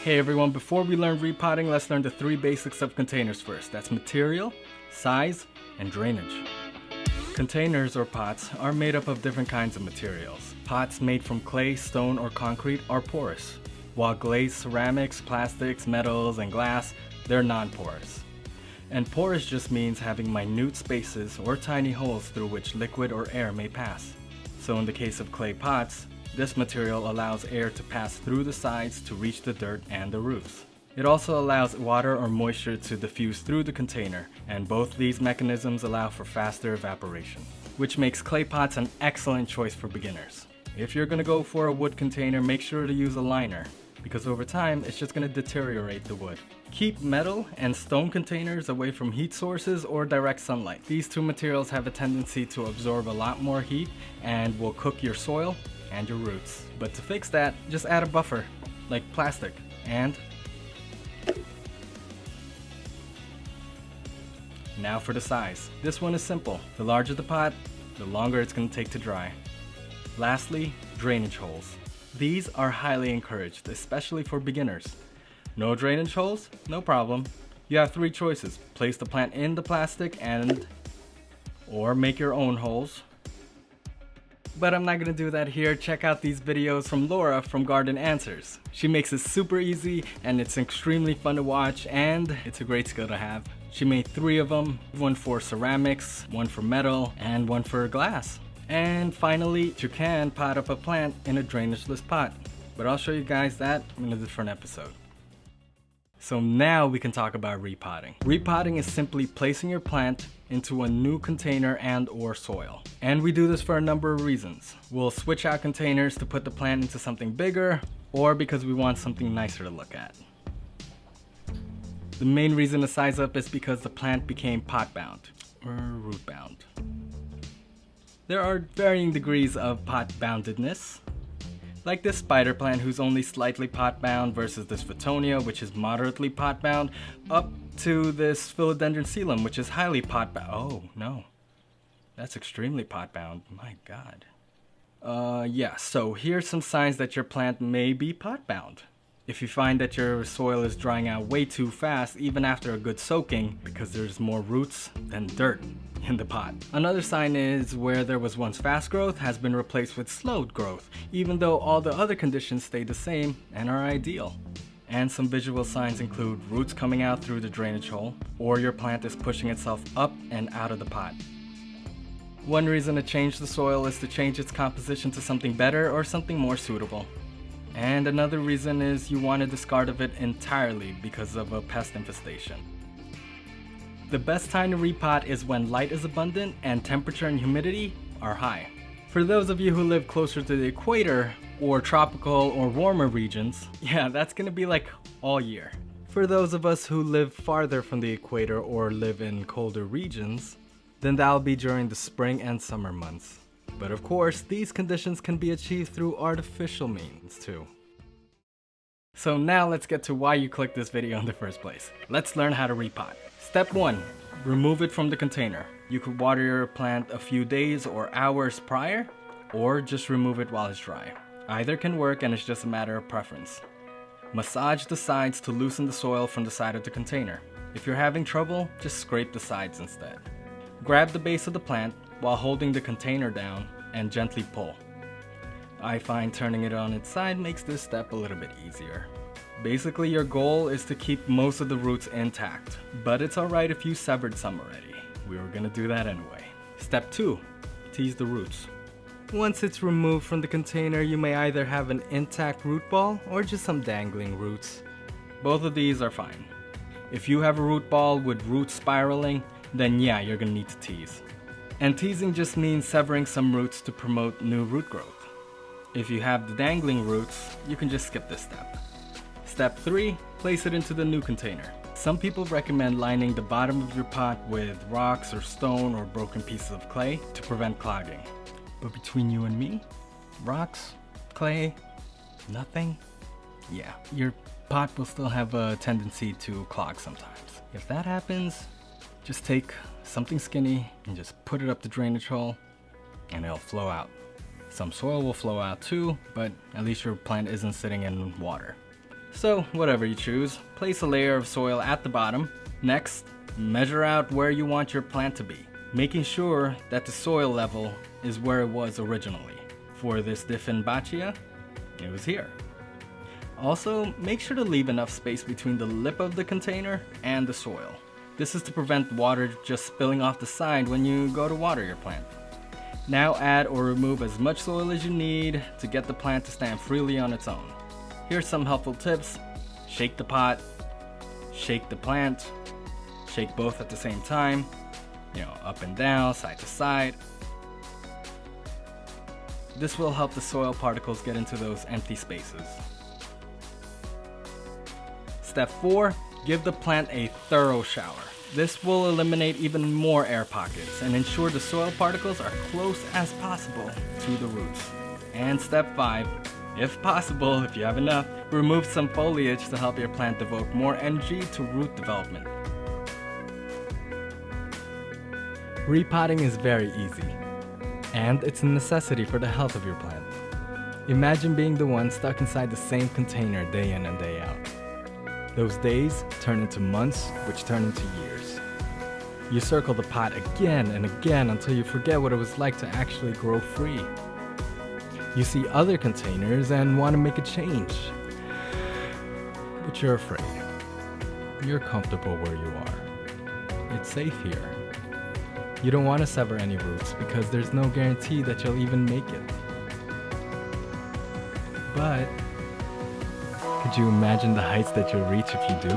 Hey everyone, before we learn repotting, let's learn the three basics of containers first. That's material, size, and drainage. Containers or pots are made up of different kinds of materials. Pots made from clay, stone, or concrete are porous, while glazed ceramics, plastics, metals, and glass, they're non-porous. And porous just means having minute spaces or tiny holes through which liquid or air may pass. So in the case of clay pots, this material allows air to pass through the sides to reach the dirt and the roofs. It also allows water or moisture to diffuse through the container, and both these mechanisms allow for faster evaporation, which makes clay pots an excellent choice for beginners. If you're going to go for a wood container, make sure to use a liner, because over time it's just going to deteriorate the wood. Keep metal and stone containers away from heat sources or direct sunlight. These two materials have a tendency to absorb a lot more heat and will cook your soil and your roots. But to fix that, just add a buffer, like plastic, and now for the size. This one is simple. The larger the pot, the longer it's going to take to dry. Lastly, drainage holes. These are highly encouraged, especially for beginners. No drainage holes? No problem. You have three choices. Place the plant in the plastic or make your own holes. But I'm not gonna do that here. Check out these videos from Laura from Garden Answers. She makes it super easy and it's extremely fun to watch, and it's a great skill to have. She made 3 of them, one for ceramics, one for metal, and one for glass. And finally, you can pot up a plant in a drainageless pot. But I'll show you guys that in a different episode. So now we can talk about repotting. Repotting is simply placing your plant into a new container and or soil. And we do this for a number of reasons. We'll switch out containers to put the plant into something bigger, or because we want something nicer to look at. The main reason to size up is because the plant became pot bound or root bound. There are varying degrees of pot boundedness, like this spider plant who's only slightly pot bound versus this Fittonia, which is moderately pot bound, up to this philodendron coelum, which is highly pot bound. Oh no, that's extremely pot bound, my god. Yeah, so here's some signs that your plant may be pot bound. If you find that your soil is drying out way too fast, even after a good soaking, because there's more roots than dirt in the pot. Another sign is where there was once fast growth has been replaced with slowed growth, even though all the other conditions stay the same and are ideal. And some visual signs include roots coming out through the drainage hole, or your plant is pushing itself up and out of the pot. One reason to change the soil is to change its composition to something better or something more suitable. And another reason is you want to discard of it entirely because of a pest infestation. The best time to repot is when light is abundant and temperature and humidity are high. For those of you who live closer to the equator or tropical or warmer regions, yeah, that's gonna be like all year. For those of us who live farther from the equator or live in colder regions, then that'll be during the spring and summer months. But of course, these conditions can be achieved through artificial means too. So now let's get to why you clicked this video in the first place. Let's learn how to repot. Step 1. Remove it from the container. You could water your plant a few days or hours prior, or just remove it while it's dry. Either can work, and it's just a matter of preference. Massage the sides to loosen the soil from the side of the container. If you're having trouble, just scrape the sides instead. Grab the base of the plant while holding the container down and gently pull. I find turning it on its side makes this step a little bit easier. Basically, your goal is to keep most of the roots intact, but it's alright if you severed some already. We were gonna do that anyway. Step 2. Tease the roots. Once it's removed from the container, you may either have an intact root ball or just some dangling roots. Both of these are fine. If you have a root ball with roots spiraling, then yeah, you're gonna need to tease. And teasing just means severing some roots to promote new root growth. If you have the dangling roots, you can just skip this step. Step 3, place it into the new container. Some people recommend lining the bottom of your pot with rocks or stone or broken pieces of clay to prevent clogging. But between you and me, rocks, clay, nothing, yeah, your pot will still have a tendency to clog sometimes. If that happens, just take something skinny and just put it up the drainage hole and it'll flow out. Some soil will flow out too, but at least your plant isn't sitting in water. So whatever you choose, place a layer of soil at the bottom. Next, measure out where you want your plant to be, making sure that the soil level is where it was originally. For this Dieffenbachia, it was here. Also, make sure to leave enough space between the lip of the container and the soil. This is to prevent water just spilling off the side when you go to water your plant. Now add or remove as much soil as you need to get the plant to stand freely on its own. Here's some helpful tips. Shake the pot, shake the plant, shake both at the same time, up and down, side to side. This will help the soil particles get into those empty spaces. Step 4, give the plant a thorough shower. This will eliminate even more air pockets and ensure the soil particles are close as possible to the roots. And step 5, if possible, if you have enough, remove some foliage to help your plant devote more energy to root development. Repotting is very easy, and it's a necessity for the health of your plant. Imagine being the one stuck inside the same container day in and day out. Those days turn into months, which turn into years. You circle the pot again and again until you forget what it was like to actually grow free. You see other containers and want to make a change, but you're afraid. You're comfortable where you are. It's safe here. You don't want to sever any roots because there's no guarantee that you'll even make it. But could you imagine the heights that you'll reach if you do?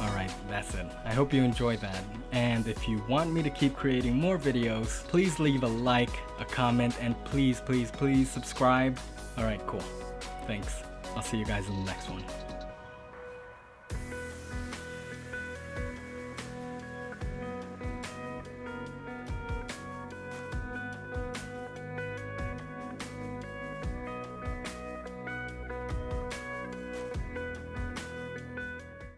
Alright, that's it. I hope you enjoyed that. And if you want me to keep creating more videos, please leave a like, a comment, and please subscribe. Alright, cool. Thanks. I'll see you guys in the next one.